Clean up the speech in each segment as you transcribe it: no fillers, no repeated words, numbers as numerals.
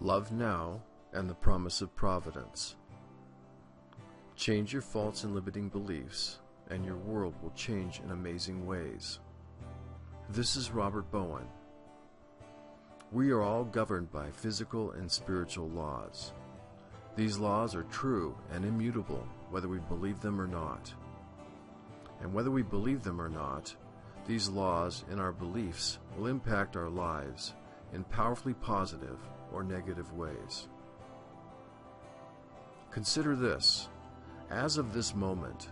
love now, and the promise of providence. Change your false and limiting beliefs, and your world will change in amazing ways. This is Robert Bowen. We are all governed by physical and spiritual laws. These laws are true and immutable, whether we believe them or not. And whether we believe them or not, these laws and our beliefs will impact our lives in powerfully positive or negative ways. Consider this. As of this moment,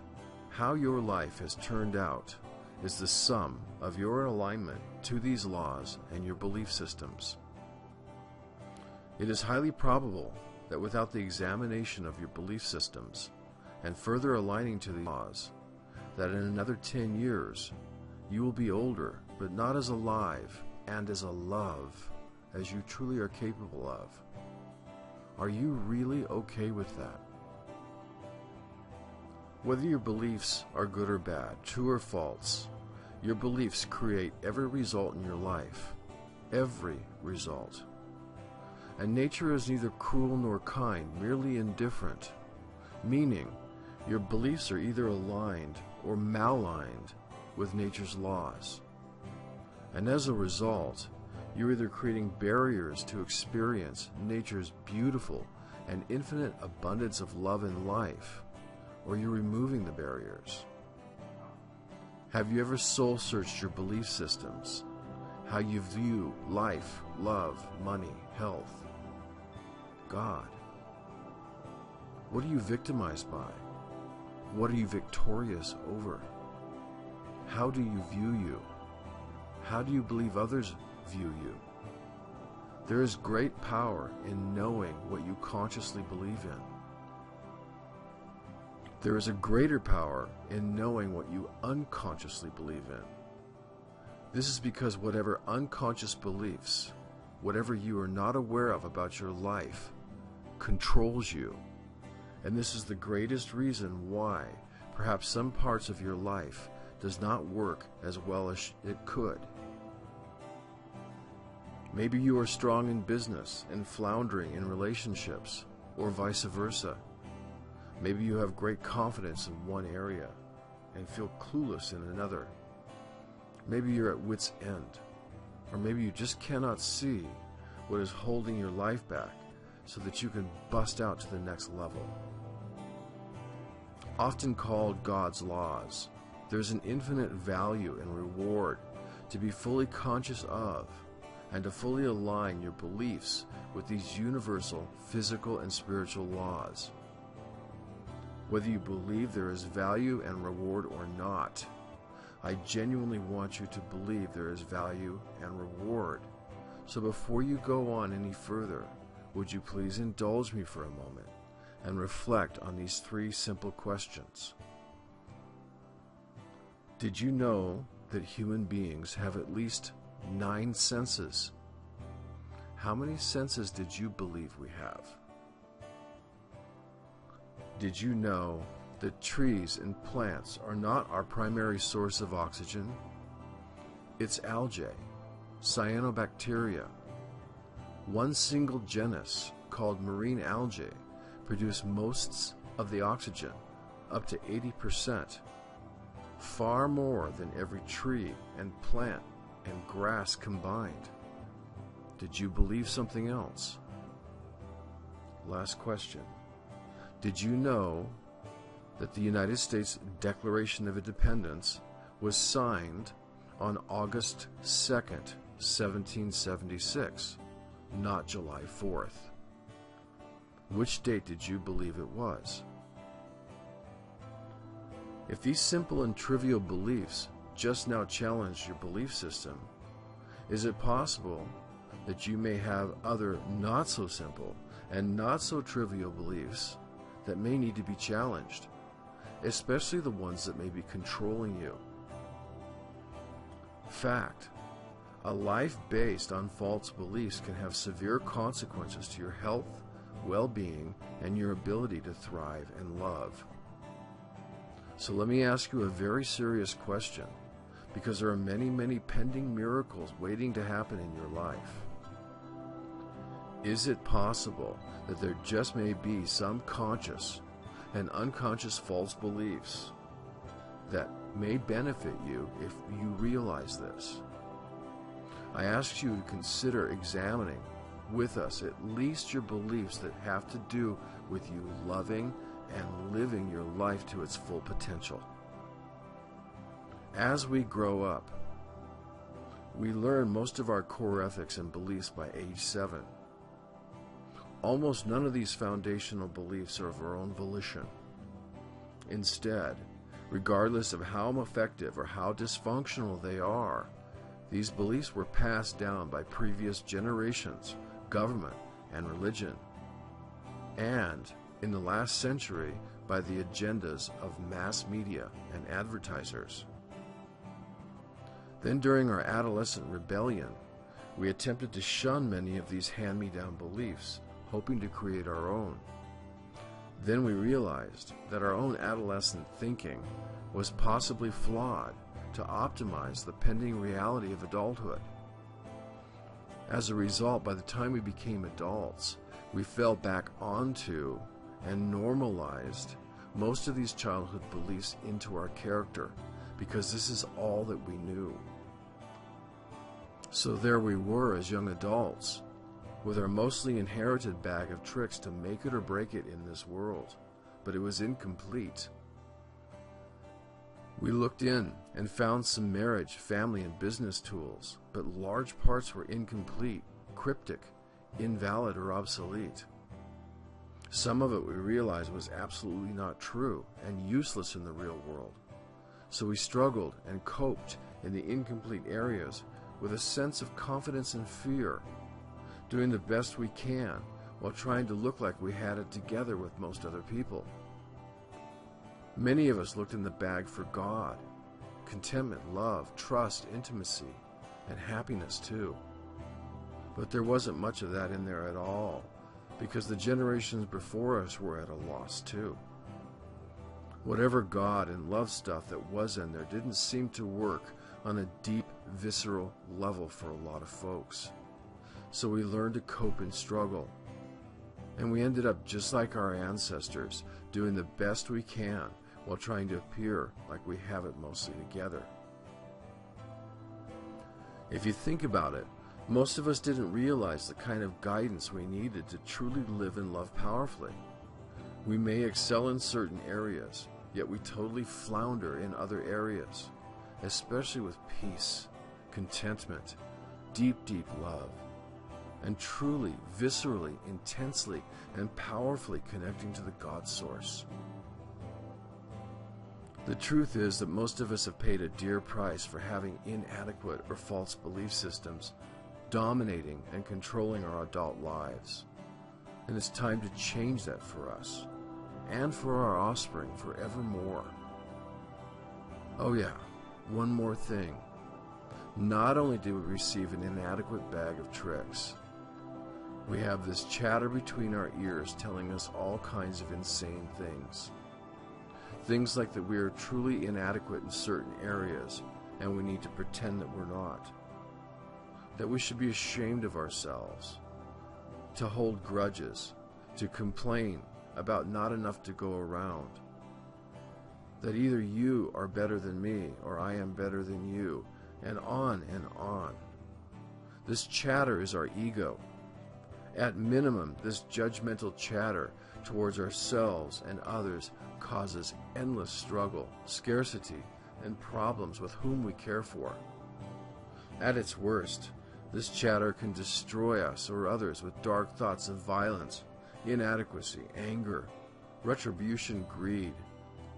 how your life has turned out is the sum of your alignment to these laws and your belief systems. It is highly probable that without the examination of your belief systems and further aligning to the laws, that in another 10 years you will be older, but not as alive and as alive as you truly are capable of. Are you really okay with that? Whether your beliefs are good or bad, true or false, your beliefs create every result in your life. Every result. And nature is neither cruel nor kind, merely indifferent, meaning your beliefs are either aligned or malaligned with nature's laws. And as a result, you're either creating barriers to experience nature's beautiful and infinite abundance of love and life, or you're removing the barriers. Have you ever soul-searched your belief systems? How you view life, love, money, health, God? What are you victimized by? What are you victorious over? How do you view you? How do you believe others view you? There is great power in knowing what you consciously believe in. There is a greater power in knowing what you unconsciously believe in. This is because whatever unconscious beliefs, whatever you are not aware of about your life, controls you. And this is the greatest reason why perhaps some parts of your life does not work as well as it could. Maybe you are strong in business and floundering in relationships, or vice versa. Maybe you have great confidence in one area and feel clueless in another. Maybe you're at wit's end, or maybe you just cannot see what is holding your life back so that you can bust out to the next level. Often called God's laws, there's an infinite value and reward to be fully conscious of and to fully align your beliefs with these universal physical and spiritual laws. Whether you believe there is value and reward or not, I genuinely want you to believe there is value and reward. So before you go on any further, would you please indulge me for a moment and reflect on these 3 simple questions. Did you know that human beings have at least 9 senses? How many senses did you believe we have? Did you know that trees and plants are not our primary source of oxygen? It's algae, cyanobacteria. One single genus called marine algae produce most of the oxygen, up to 80%, far more than every tree and plant and grass combined. Did you believe something else? Last question. Did you know that the United States Declaration of Independence was signed on August 2nd, 1776, not July 4th? Which date did you believe it was? If these simple and trivial beliefs just now challenge your belief system, is it possible that you may have other not so simple and not so trivial beliefs that may need to be challenged, especially the ones that may be controlling you? Fact: a life based on false beliefs can have severe consequences to your health, well-being, and your ability to thrive and love. So let me ask you a very serious question, because there are many, many pending miracles waiting to happen in your life. Is it possible that there just may be some conscious and unconscious false beliefs that may benefit you if you realize this? I ask you to consider examining with us at least your beliefs that have to do with you loving and living your life to its full potential. As we grow up, we learn most of our core ethics and beliefs by age 7. Almost none of these foundational beliefs are of our own volition. Instead, regardless of how effective or how dysfunctional they are, these beliefs were passed down by previous generations, government, and religion, and, in the last century, by the agendas of mass media and advertisers. Then during our adolescent rebellion, we attempted to shun many of these hand-me-down beliefs, hoping to create our own. Then we realized that our own adolescent thinking was possibly flawed to optimize the pending reality of adulthood. As a result, by the time we became adults, we fell back onto and normalized most of these childhood beliefs into our character, because this is all that we knew. So there we were as young adults, with our mostly inherited bag of tricks to make it or break it in this world, but it was incomplete. We looked in and found some marriage, family, and business tools, but large parts were incomplete, cryptic, invalid, or obsolete. Some of it we realized was absolutely not true and useless in the real world. So we struggled and coped in the incomplete areas with a sense of confidence and fear, doing the best we can while trying to look like we had it together with most other people. Many of us looked in the bag for God, contentment, love, trust, intimacy, and happiness too. But there wasn't much of that in there at all, because the generations before us were at a loss too. Whatever God and love stuff that was in there didn't seem to work on a deep, visceral level for a lot of folks. So we learned to cope and struggle. And we ended up just like our ancestors, doing the best we can while trying to appear like we have it mostly together. If you think about it, most of us didn't realize the kind of guidance we needed to truly live and love powerfully. We may excel in certain areas, yet we totally flounder in other areas, especially with peace, contentment, deep, deep love, and truly, viscerally, intensely, and powerfully connecting to the God source. The truth is that most of us have paid a dear price for having inadequate or false belief systems dominating and controlling our adult lives. And it's time to change that for us and for our offspring forevermore. Oh yeah, one more thing. Not only did we receive an inadequate bag of tricks, we have this chatter between our ears telling us all kinds of insane things. Things like that we are truly inadequate in certain areas and we need to pretend that we're not. That we should be ashamed of ourselves, to hold grudges, to complain about not enough to go around. That either you are better than me or I am better than you, and on and on. This chatter is our ego. At minimum, this judgmental chatter towards ourselves and others causes endless struggle, scarcity, and problems with whom we care for. At its worst, this chatter can destroy us or others with dark thoughts of violence, inadequacy, anger, retribution, greed,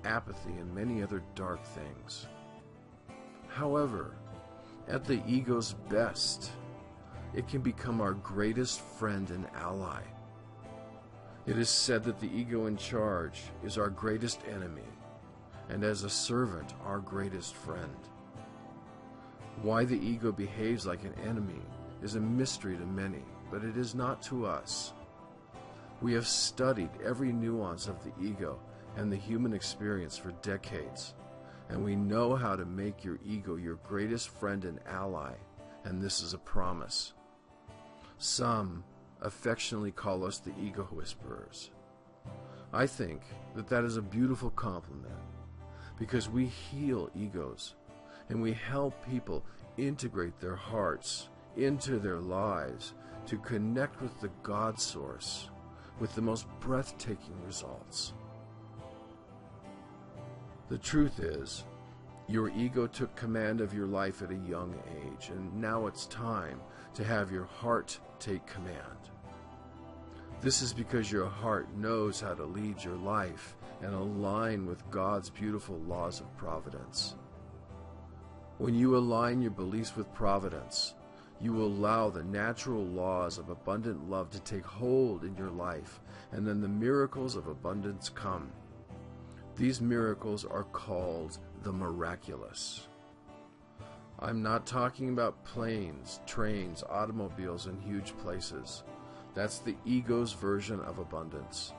apathy, and many other dark things. However, at the ego's best, it can become our greatest friend and ally. It is said that the ego in charge is our greatest enemy, and as a servant, our greatest friend. Why the ego behaves like an enemy is a mystery to many, but it is not to us. We have studied every nuance of the ego and the human experience for decades, and we know how to make your ego your greatest friend and ally, and this is a promise. Some, affectionately call us the ego whisperers. I think that that is a beautiful compliment, because we heal egos and we help people integrate their hearts into their lives to connect with the God source with the most breathtaking results. The truth is, your ego took command of your life at a young age, and now it's time to have your heart take command. This is because your heart knows how to lead your life and align with God's beautiful laws of providence. When you align your beliefs with providence, you will allow the natural laws of abundant love to take hold in your life, and then the miracles of abundance come. These miracles are called the miraculous. I'm not talking about planes, trains, automobiles, and huge places. That's the ego's version of abundance.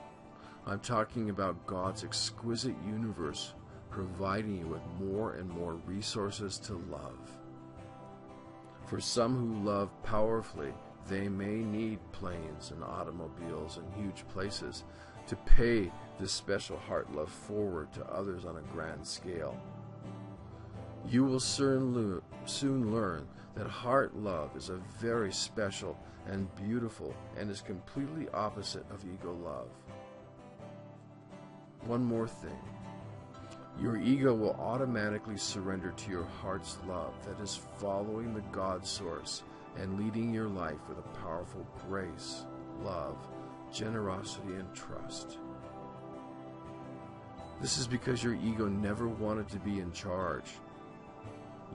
I'm talking about God's exquisite universe providing you with more and more resources to love. For some who love powerfully, they may need planes and automobiles and huge places to pay this special heart love forward to others on a grand scale. You will soon learn that heart love is a very special and beautiful and is completely opposite of ego love. One more thing. Your ego will automatically surrender to your heart's love that is following the God source and leading your life with a powerful grace, love, generosity, and trust. This is because your ego never wanted to be in charge.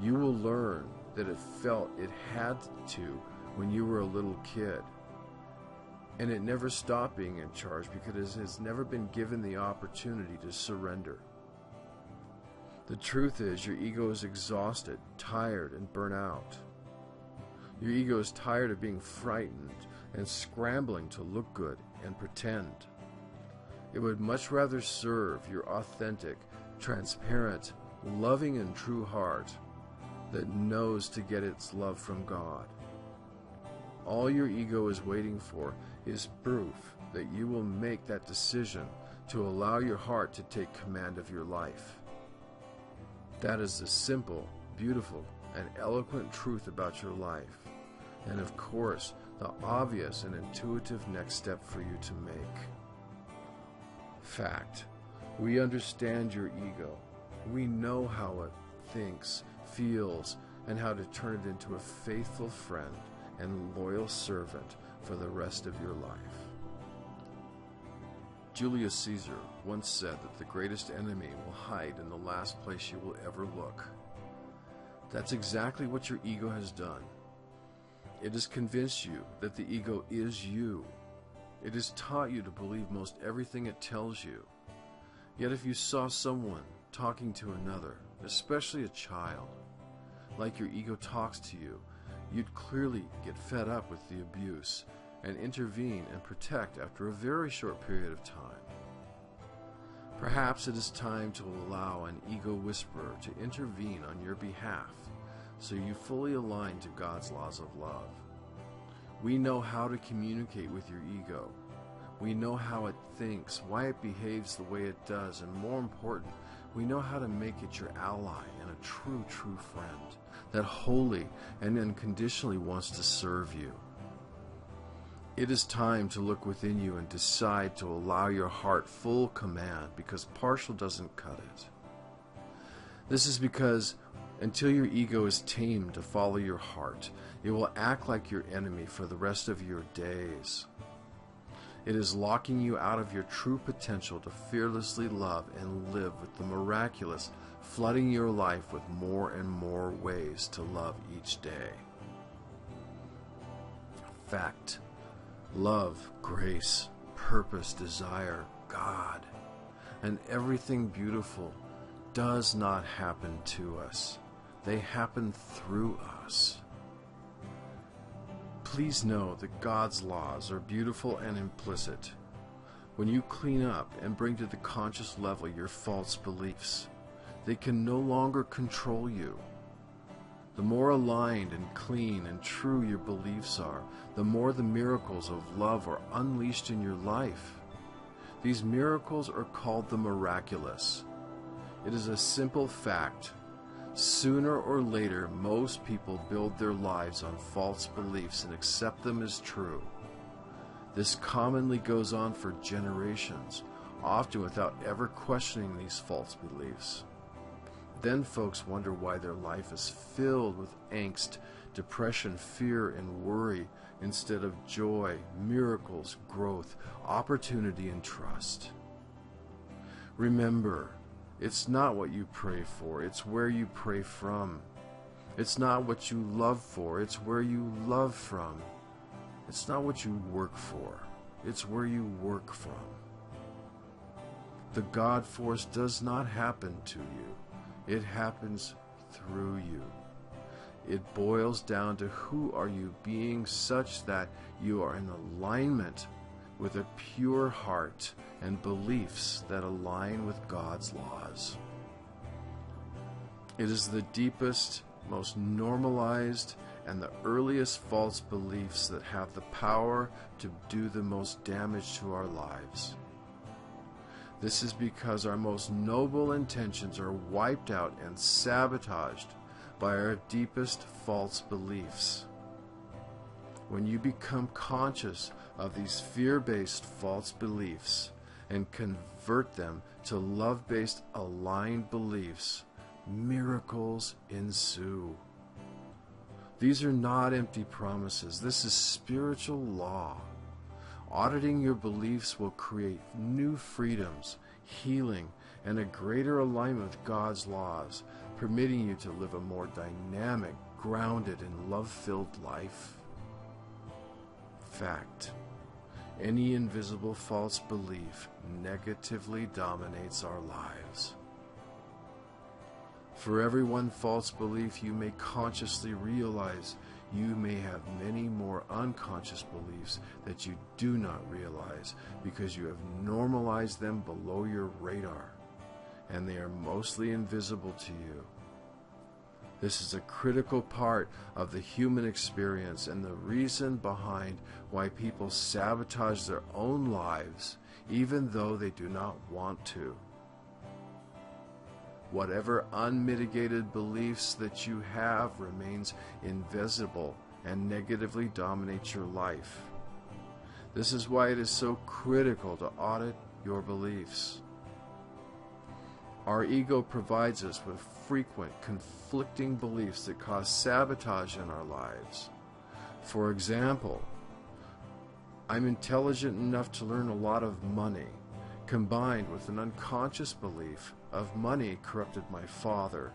You will learn that it felt it had to when you were a little kid. And it never stopped being in charge because it has never been given the opportunity to surrender. The truth is, your ego is exhausted, tired, and burnt out. Your ego is tired of being frightened and scrambling to look good and pretend. It would much rather serve your authentic, transparent, loving, and true heart that knows to get its love from God. All your ego is waiting for is proof that you will make that decision to allow your heart to take command of your life. That is the simple, beautiful, and eloquent truth about your life, and of course, the obvious and intuitive next step for you to make. Fact. We understand your ego. We know how it thinks, feels, and how to turn it into a faithful friend and loyal servant for the rest of your life. Julius Caesar once said that the greatest enemy will hide in the last place you will ever look. That's exactly what your ego has done. It has convinced you that the ego is you. It has taught you to believe most everything it tells you. Yet if you saw someone talking to another, especially a child, like your ego talks to you, you'd clearly get fed up with the abuse and intervene and protect after a very short period of time. Perhaps it is time to allow an ego whisperer to intervene on your behalf so you fully align to God's laws of love. We know how to communicate with your ego. We know how it thinks, why it behaves the way it does, and more important, we know how to make it your ally and a true friend that wholly and unconditionally wants to serve you. It is time to look within you and decide to allow your heart full command, because partial doesn't cut it. This is because until your ego is tamed to follow your heart, it will act like your enemy for the rest of your days. It is locking you out of your true potential to fearlessly love and live with the miraculous, flooding your life with more and more ways to love each day. Fact. Love, grace, purpose, desire, God, and everything beautiful does not happen to us. They happen through us. Please know that God's laws are beautiful and implicit. When you clean up and bring to the conscious level your false beliefs, they can no longer control you. The more aligned and clean and true your beliefs are, the more the miracles of love are unleashed in your life. These miracles are called the miraculous. It is a simple fact. Sooner or later, most people build their lives on false beliefs and accept them as true. This commonly goes on for generations, often without ever questioning these false beliefs. Then folks wonder why their life is filled with angst, depression, fear, and worry instead of joy, miracles, growth, opportunity, and trust. Remember, it's not what you pray for, it's where you pray from. It's not what you love for, it's where you love from. It's not what you work for, it's where you work from. The God force does not happen to you. It happens through you. It boils down to who are you being such that you are in alignment with a pure heart and beliefs that align with God's laws. It is the deepest, most normalized, and the earliest false beliefs that have the power to do the most damage to our lives. This is because our most noble intentions are wiped out and sabotaged by our deepest false beliefs. When you become conscious of these fear-based false beliefs and convert them to love-based aligned beliefs, miracles ensue. These are not empty promises. This is spiritual law. Auditing your beliefs will create new freedoms, healing, and a greater alignment with God's laws, permitting you to live a more dynamic, grounded, and love-filled life. Fact: any invisible false belief negatively dominates our lives. For every one false belief you may consciously realize, you may have many more unconscious beliefs that you do not realize because you have normalized them below your radar, and they are mostly invisible to you. This is a critical part of the human experience and the reason behind why people sabotage their own lives even though they do not want to. Whatever unmitigated beliefs that you have remains invisible and negatively dominates your life. This is why it is so critical to audit your beliefs. Our ego provides us with frequent conflicting beliefs that cause sabotage in our lives. For example, I'm intelligent enough to learn a lot of money, combined with an unconscious belief of money corrupted my father,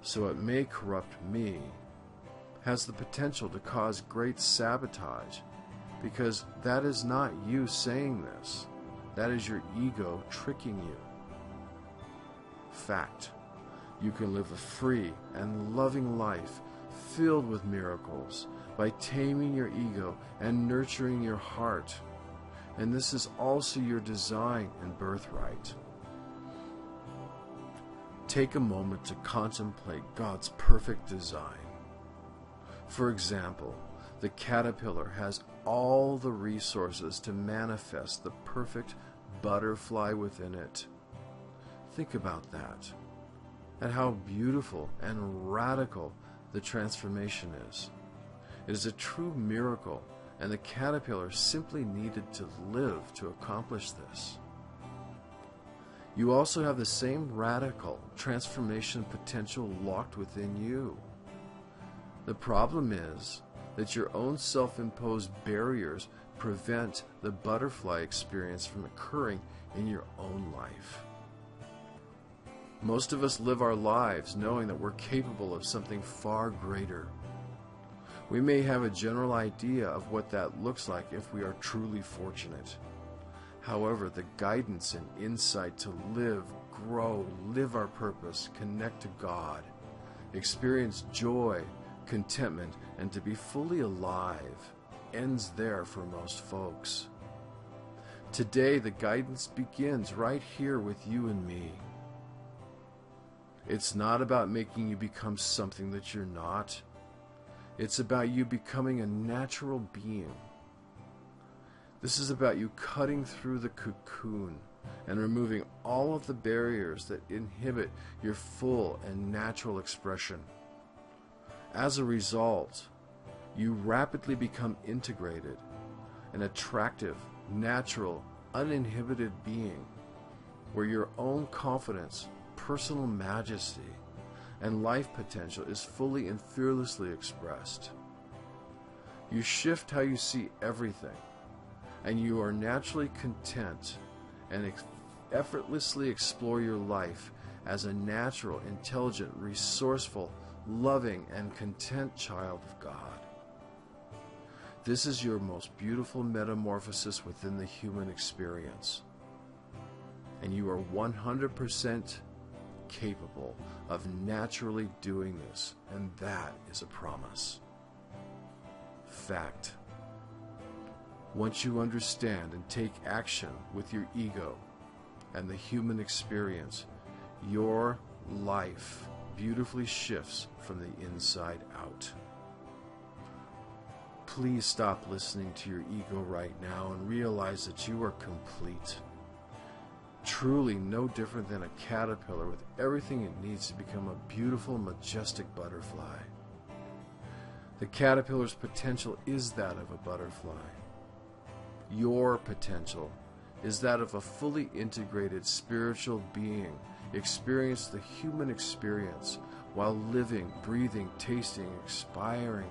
so it may corrupt me, has the potential to cause great sabotage, because that is not you saying this. That is your ego tricking you. Fact: you can live a free and loving life filled with miracles by taming your ego and nurturing your heart. And this is also your design and birthright. Take a moment to contemplate God's perfect design. For example, the caterpillar has all the resources to manifest the perfect butterfly within it. Think about that, and how beautiful and radical the transformation is. It is a true miracle, and the caterpillar simply needed to live to accomplish this. You also have the same radical transformation potential locked within you. The problem is that your own self-imposed barriers prevent the butterfly experience from occurring in your own life. Most of us live our lives knowing that we're capable of something far greater. We may have a general idea of what that looks like if we are truly fortunate. However, the guidance and insight to live, grow, live our purpose, connect to God, experience joy, contentment, and to be fully alive ends there for most folks. Today, the guidance begins right here with you and me. It's not about making you become something that you're not. It's about you becoming a natural being. This is about you cutting through the cocoon and removing all of the barriers that inhibit your full and natural expression. As a result, you rapidly become integrated, an attractive, natural, uninhibited being, where your own confidence, personal majesty, and life potential is fully and fearlessly expressed. You shift how you see everything, and you are naturally content and effortlessly explore your life as a natural, intelligent, resourceful, loving, and content child of God. This is your most beautiful metamorphosis within the human experience. And you are 100% capable of naturally doing this, and that is a promise. Fact. Once you understand and take action with your ego and the human experience, your life beautifully shifts from the inside out. Please stop listening to your ego right now and realize that you are complete. Truly no different than a caterpillar with everything it needs to become a beautiful, majestic butterfly. The caterpillar's potential is that of a butterfly. Your potential is that of a fully integrated spiritual being. Experience the human experience while living, breathing, tasting, expiring,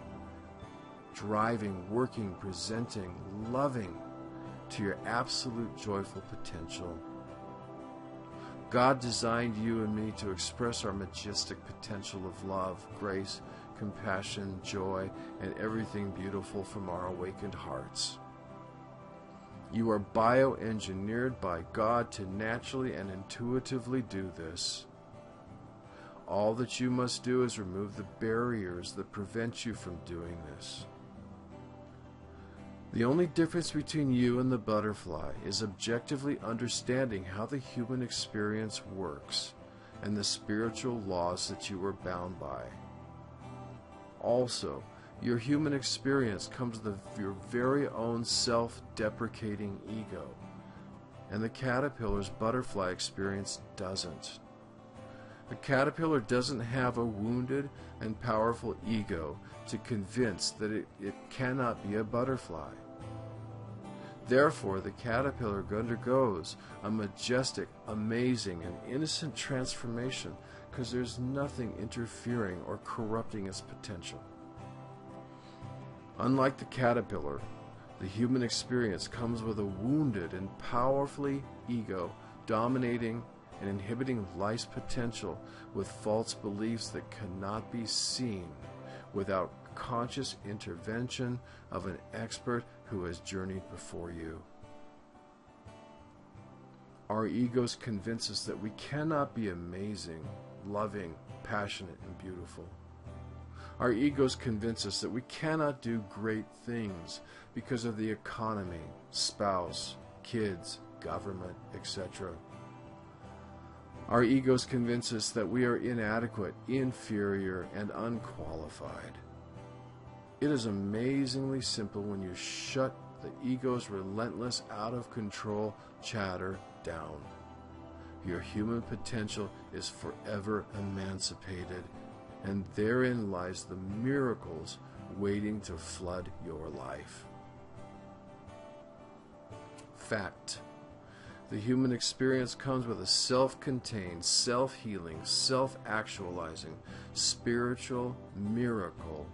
driving, working, presenting, loving to your absolute joyful potential. God designed you and me to express our majestic potential of love, grace, compassion, joy, and everything beautiful from our awakened hearts. You are bioengineered by God to naturally and intuitively do this. All that you must do is remove the barriers that prevent you from doing this. The only difference between you and the butterfly is objectively understanding how the human experience works and the spiritual laws that you are bound by. Also, your human experience comes with your very own self-deprecating ego, and the caterpillar's butterfly experience doesn't. A caterpillar doesn't have a wounded and powerful ego to convince that it cannot be a butterfly. Therefore, the caterpillar undergoes a majestic, amazing, and innocent transformation because there's nothing interfering or corrupting its potential. Unlike the caterpillar, the human experience comes with a wounded and powerfully ego dominating and inhibiting life's potential with false beliefs that cannot be seen without conscious intervention of an expert who has journeyed before you. Our egos convince us that we cannot be amazing, loving, passionate, and beautiful. Our egos convince us that we cannot do great things because of the economy, spouse, kids, government, etc. Our egos convince us that we are inadequate, inferior, and unqualified. It is amazingly simple when you shut the ego's relentless, out-of-control chatter down. Your human potential is forever emancipated, and therein lies the miracles waiting to flood your life. Fact. The human experience comes with a self-contained, self-healing, self-actualizing, spiritual miracle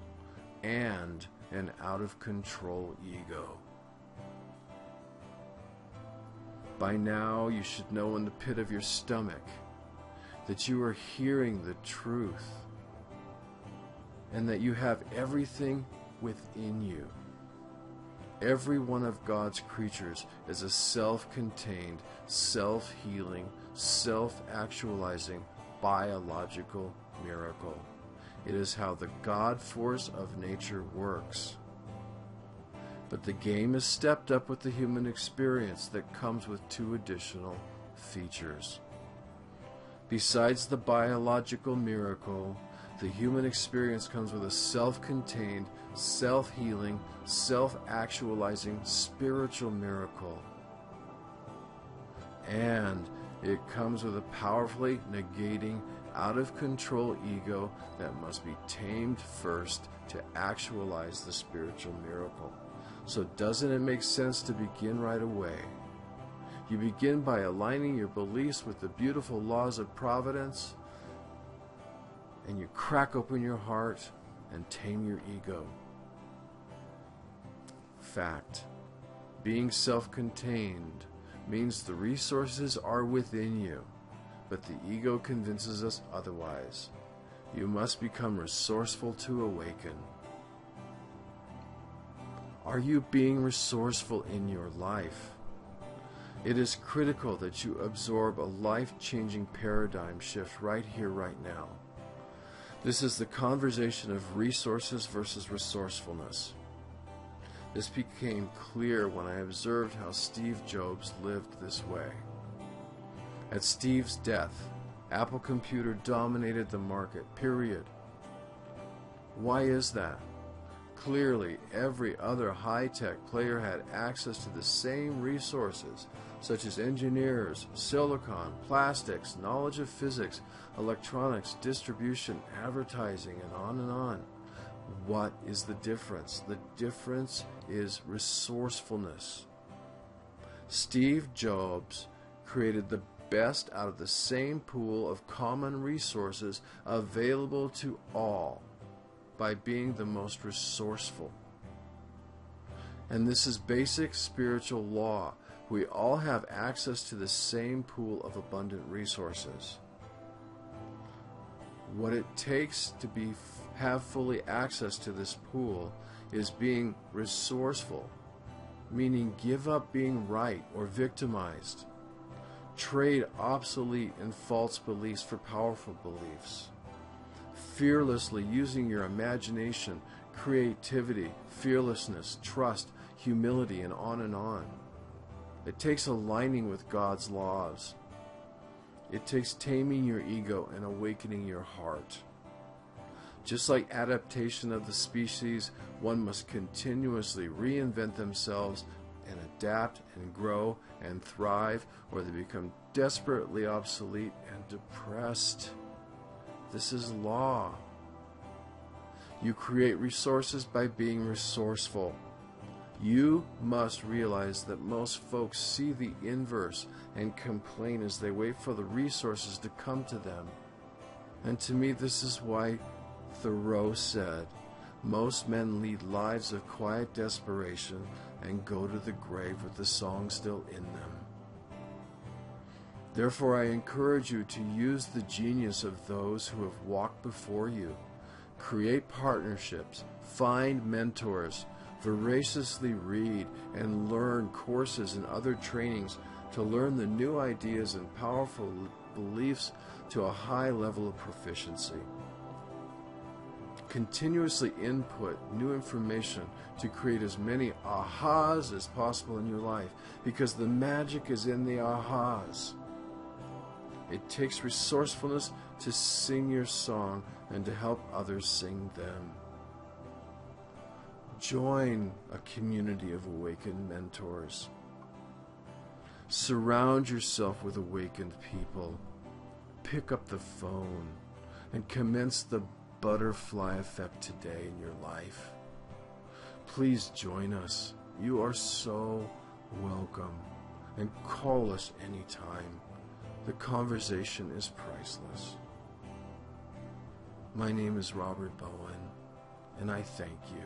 and an out-of-control ego. By now, you should know in the pit of your stomach that you are hearing the truth and that you have everything within you. Every one of God's creatures is a self-contained, self-healing, self-actualizing, biological miracle. It is how the God force of nature works. But the game is stepped up with the human experience that comes with two additional features. Besides the biological miracle, the human experience comes with a self-contained, self-healing, self-actualizing spiritual miracle. And it comes with a powerfully negating, out-of-control ego that must be tamed first to actualize the spiritual miracle. So doesn't it make sense to begin right away? You begin by aligning your beliefs with the beautiful laws of providence, and you crack open your heart and tame your ego. Fact. Being self-contained means the resources are within you, but the ego convinces us otherwise. You must become resourceful to awaken. Are you being resourceful in your life? It is critical that you absorb a life-changing paradigm shift right here, right now. This is the conversation of resources versus resourcefulness. This became clear when I observed how Steve Jobs lived this way. At Steve's death, Apple Computer dominated the market, period. Why is that? Clearly, every other high-tech player had access to the same resources, such as engineers, silicon, plastics, knowledge of physics, electronics, distribution, advertising, and on and on. What is the difference? The difference is resourcefulness. Steve Jobs created the best out of the same pool of common resources available to all by being the most resourceful. And this is basic spiritual law. We all have access to the same pool of abundant resources. What it takes to have fully access to this pool is being resourceful, meaning give up being right or victimized. Trade obsolete and false beliefs for powerful beliefs. Fearlessly using your imagination, creativity, fearlessness, trust, humility, and on and on. It takes aligning with God's laws. It takes taming your ego and awakening your heart. Just like adaptation of the species, one must continuously reinvent themselves and adapt and grow and thrive, or they become desperately obsolete and depressed. This is law. You create resources by being resourceful. You must realize that most folks see the inverse and complain as they wait for the resources to come to them. And to me, this is why Thoreau said, most men lead lives of quiet desperation and go to the grave with the song still in them. Therefore, I encourage you to use the genius of those who have walked before you. Create partnerships, find mentors, voraciously read and learn courses and other trainings to learn the new ideas and powerful beliefs to a high level of proficiency. Continuously input new information to create as many ahas as possible in your life, because the magic is in the ahas. It takes resourcefulness to sing your song and to help others sing them. Join a community of awakened mentors. Surround yourself with awakened people. Pick up the phone and commence the butterfly effect today in your life. Please join us. You are so welcome. And call us anytime. The conversation is priceless. My name is Robert Bowen, and I thank you.